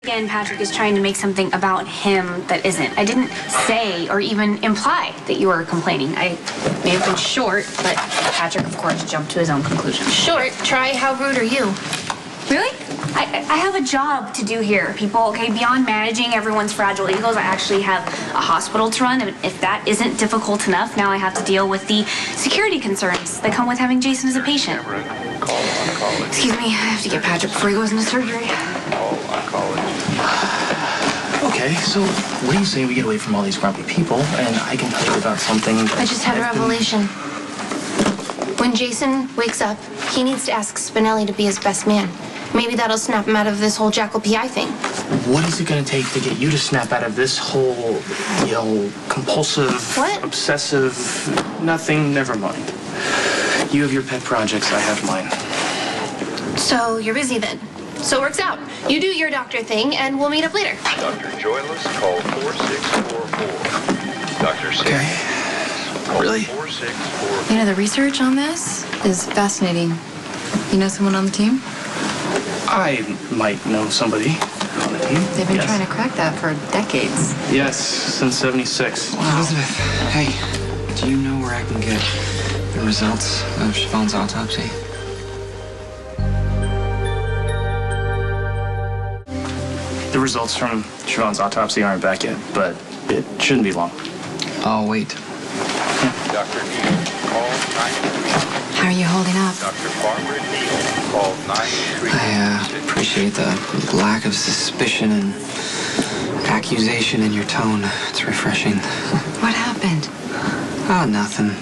Again, Patrick is trying to make something about him that isn't. I didn't say or even imply that you were complaining. I may have been short, but Patrick, of course, jumped to his own conclusion. Short? Try how rude are you? Really? I have a job to do here, people, okay? Beyond managing everyone's fragile egos, I actually have a hospital to run. And if that isn't difficult enough, now I have to deal with the security concerns that come with having Jason as a patient. Excuse me, I have to get Patrick before he goes into surgery. Okay, so what do you say we get away from all these grumpy people and I can tell you about something I just had a revelation. When Jason wakes up, he needs to ask Spinelli to be his best man. Maybe that'll snap him out of this whole Jackal PI thing. What is it going to take to get you to snap out of this whole, compulsive, obsessive, nothing, never mind. You have your pet projects, I have mine. So you're busy then? So it works out. You do your doctor thing, and we'll meet up later. Dr. Joyless, call 4644. Dr. Singh. Okay. Really? 4644. You know, the research on this is fascinating. You know someone on the team? I might know somebody on the team. They've been trying to crack that for decades. Yes, since '76. Wow. Elizabeth, hey, do you know where I can get the results of Siobhan's autopsy? The results from Siobhan's autopsy aren't back yet, but it shouldn't be long. I'll wait. Dr. Neal, call 933. How are you holding up? Dr. Barbara Neal, call 933. I appreciate the lack of suspicion and accusation in your tone. It's refreshing. What happened? Oh, nothing.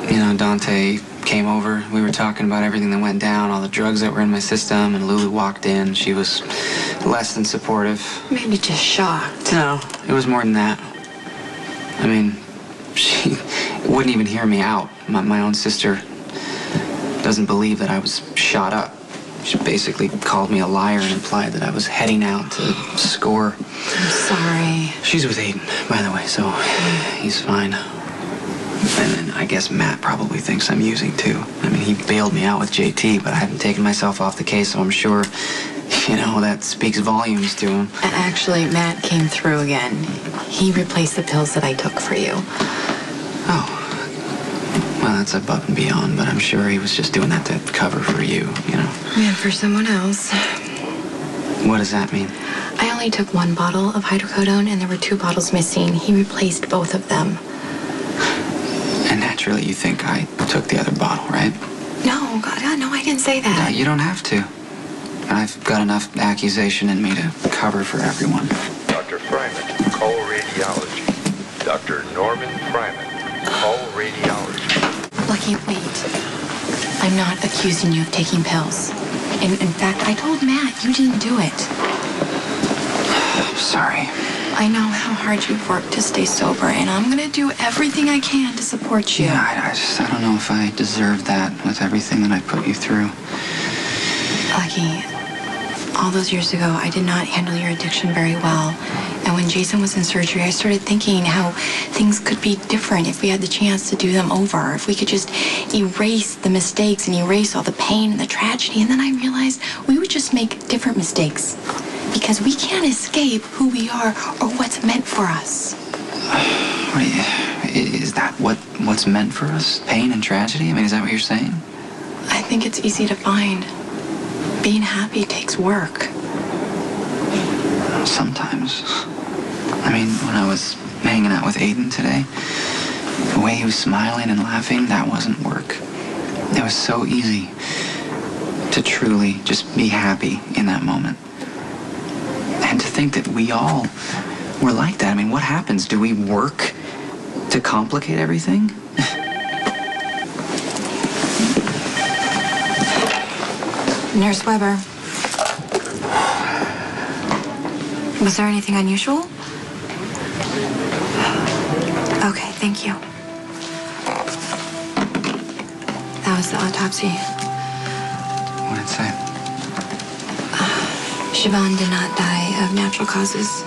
You know, Dante came over. We were talking about everything that went down, all the drugs that were in my system, and Lulu walked in. She was less than supportive. Maybe just shocked. No, it was more than that. I mean, she wouldn't even hear me out. My own sister doesn't believe that I was shot up. She basically called me a liar and implied that I was heading out to score. I'm sorry. She's with Aiden, by the way, so he's fine. And I guess Matt probably thinks I'm using too. I mean, he bailed me out with JT, but I haven't taken myself off the case, so I'm sure, that speaks volumes to him. Actually, Matt came through again. He replaced the pills that I took for you. Oh. Well, that's above and beyond, but I'm sure he was just doing that to cover for you, And for someone else. What does that mean? I only took one bottle of hydrocodone, and there were 2 bottles missing. He replaced both of them. And naturally, you think I took the other bottle, right? No, God, no, I didn't say that. No, you don't have to. I've got enough accusation in me to cover for everyone. Dr. Fryman, call radiology. Dr. Norman Fryman, call radiology. Lucky, wait. I'm not accusing you of taking pills. In fact, I told Matt you didn't do it. I'm sorry. I know how hard you've worked to stay sober, and I'm gonna do everything I can to support you. Yeah, I don't know if I deserve that with everything that I put you through. Lucky, all those years ago, I did not handle your addiction very well. And when Jason was in surgery, I started thinking how things could be different if we had the chance to do them over. If we could just erase the mistakes and erase all the pain and the tragedy. And then I realized we would just make different mistakes. Because we can't escape who we are or what's meant for us. Is that what's meant for us? Pain and tragedy? I mean, is that what you're saying? I think it's easy to find. Being happy takes work. Sometimes. I mean, when I was hanging out with Aiden today, the way he was smiling and laughing, that wasn't work. It was so easy to truly just be happy in that moment. And to think that we all were like that. I mean, what happens? Do we work to complicate everything? Nurse Weber. Was there anything unusual? Okay, thank you. That was the autopsy. What did it say? Siobhan did not die of natural causes.